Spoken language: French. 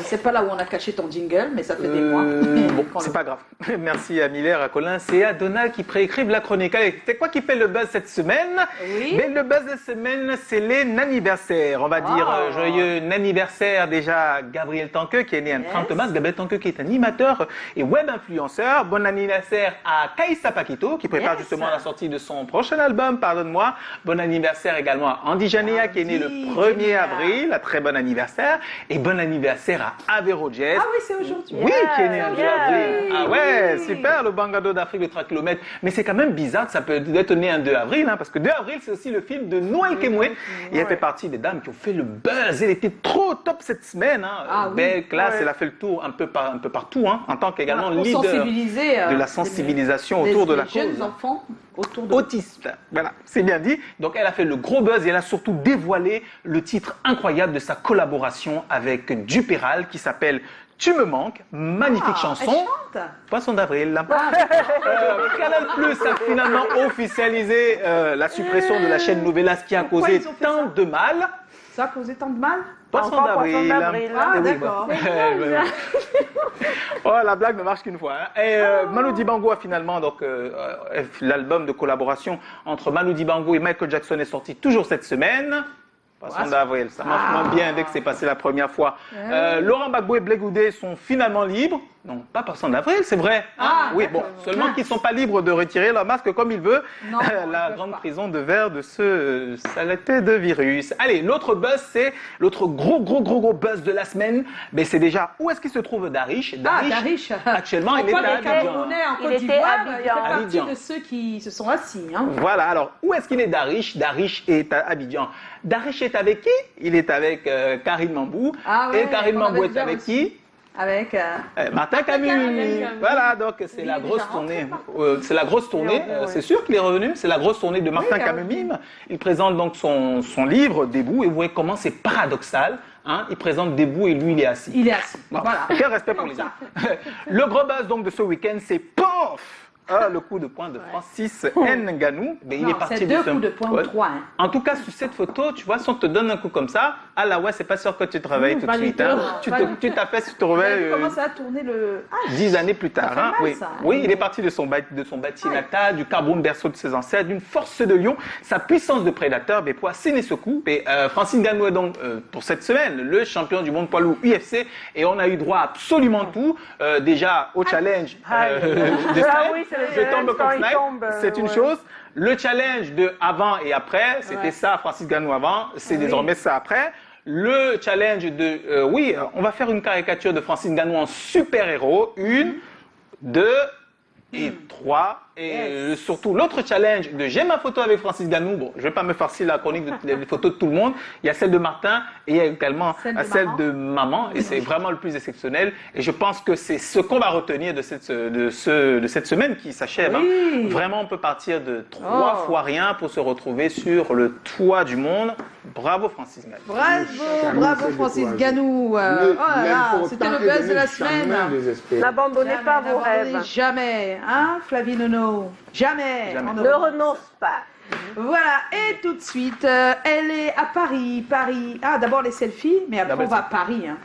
C'est pas là où on a caché ton jingle, mais ça fait des mois. Bon, c'est pas grave. Merci à Miller, à Colin, c'est à Donald qui préécrivent la chronique. Allez, c'est quoi qui fait le buzz cette semaine? Oui. Mais le buzz de cette semaine, c'est les anniversaires. On va dire joyeux anniversaire déjà à Gabriel Tanqueux qui est né un 30 mars. Gabriel Tanqueux qui est animateur et web influenceur. Bon anniversaire à Kaïssa Paquito qui prépare justement la sortie de son prochain album, pardonne-moi. Bon anniversaire également à Andy Janea qui est né le 1er avril. Un très bon anniversaire. Et bon anniversaire à Avero Jazz. Ah oui, c'est aujourd'hui. Oui, qui est né le 2 avril. Ah ouais, super, le Bangado d'Afrique de 3 km. Mais c'est quand même bizarre que ça peut être né un 2 avril, hein, parce que 2 avril, c'est aussi le film de Noël Kemwe. Et elle fait partie des dames qui ont fait le buzz. Elle était trop top cette semaine. Hein. Ah, oui. Belle classe, elle a fait le tour un peu partout, hein, en tant qu'également Pour leader sensibiliser, de la sensibilisation autour de la cause. jeunes enfants autour de Autiste. Voilà, c'est bien dit. Donc elle a fait le gros buzz et elle a surtout dévoilé le titre incroyable de sa collaboration avec Dupéral qui s'appelle Tu me manques, magnifique chanson. Elle chante. Poisson d'avril. Canal Plus a finalement officialisé la suppression de la chaîne Novelas qui a Pourquoi causé ils ont fait tant ça de mal. Ça a causé tant de mal? Poisson d'avril. Ah, oui, d'accord. Oh, la blague ne marche qu'une fois. Hein. Et Manu Dibango a finalement, donc, l'album de collaboration entre Manu Dibango et Michael Jackson est sorti toujours cette semaine. Poisson d'avril, ça marche moins bien dès que c'est passé la première fois. Laurent Gbagbo et Blé Goudé sont finalement libres. Non, pas Poisson d'avril, c'est vrai. Hein? Oui, bon, seulement qu'ils ne sont pas libres de retirer leur masque comme ils veulent. Non, la grande prison de verre de ce saleté de virus. Allez, l'autre buzz, c'est l'autre gros buzz de la semaine. Mais c'est déjà où est-ce qu'il se trouve Darish. Darish. Actuellement, il est à Abidjan. En Côte d'Ivoire, il fait partie de ceux qui se sont assis. Hein. Voilà, alors où est-ce qu'il est Darish? Darish est à Abidjan. Darish est avec qui? Il est avec Karine Mambou. Et Karine Mambou est avec qui? Avec Martin Camus. Voilà, donc c'est la grosse tournée. C'est la grosse tournée. C'est sûr qu'il est revenu. C'est la grosse tournée de Martin Camus Mime. Il présente donc son livre Debout et vous voyez comment c'est paradoxal. Hein, il présente debout et lui il est assis. Il est assis. Voilà. Quel respect pour les gens. Le gros buzz donc de ce week-end, c'est POF. Le coup de poing de Francis Ngannou. Mais il est parti c'est 2 coups de poing ou 3. Hein. En tout cas, sur cette photo, tu vois, si on te donne un coup comme ça, ah là ouais, c'est pas sûr que tu te réveilles tout de suite. Hein. Tu t'appelles, tu te réveilles. Comment ça a tourné le. 10 années plus tard. Hein. Mal, oui. ça, hein. Oui, il est parti de son bâti natal, du Cameroun, berceau de ses ancêtres, d'une force de lion, sa puissance de prédateur, mais pour asséner ce coup. Et Francis Ngannou est donc, pour cette semaine, le champion du monde poids lourd UFC. Et on a eu droit à absolument tout. Déjà au challenge de tombe comme Snipe, c'est une chose. Le challenge de avant et après, c'était ça, Francis Ngannou avant, c'est désormais ça après. Le challenge de, on va faire une caricature de Francis Ngannou en super-héros. 1, 2 et 3. Et surtout, l'autre challenge de j'ai ma photo avec Francis Ngannou. Bon, je vais pas me farcir la chronique des photos de tout le monde. Il y a celle de Martin et il y a également celle de maman. Et c'est vraiment le plus exceptionnel. Et je pense que c'est ce qu'on va retenir de cette semaine qui s'achève. Hein. Vraiment, on peut partir de 3 fois rien pour se retrouver sur le toit du monde. Bravo Francis Ngannou. Bravo Francis Ngannou. C'était le buzz de la semaine. N'abandonnez pas vos rêves. Jamais, hein, Flavie Nono. Jamais. Ne renonce pas. Voilà, et tout de suite, elle est à Paris. Ah, d'abord les selfies, mais après on va à Paris. Hein.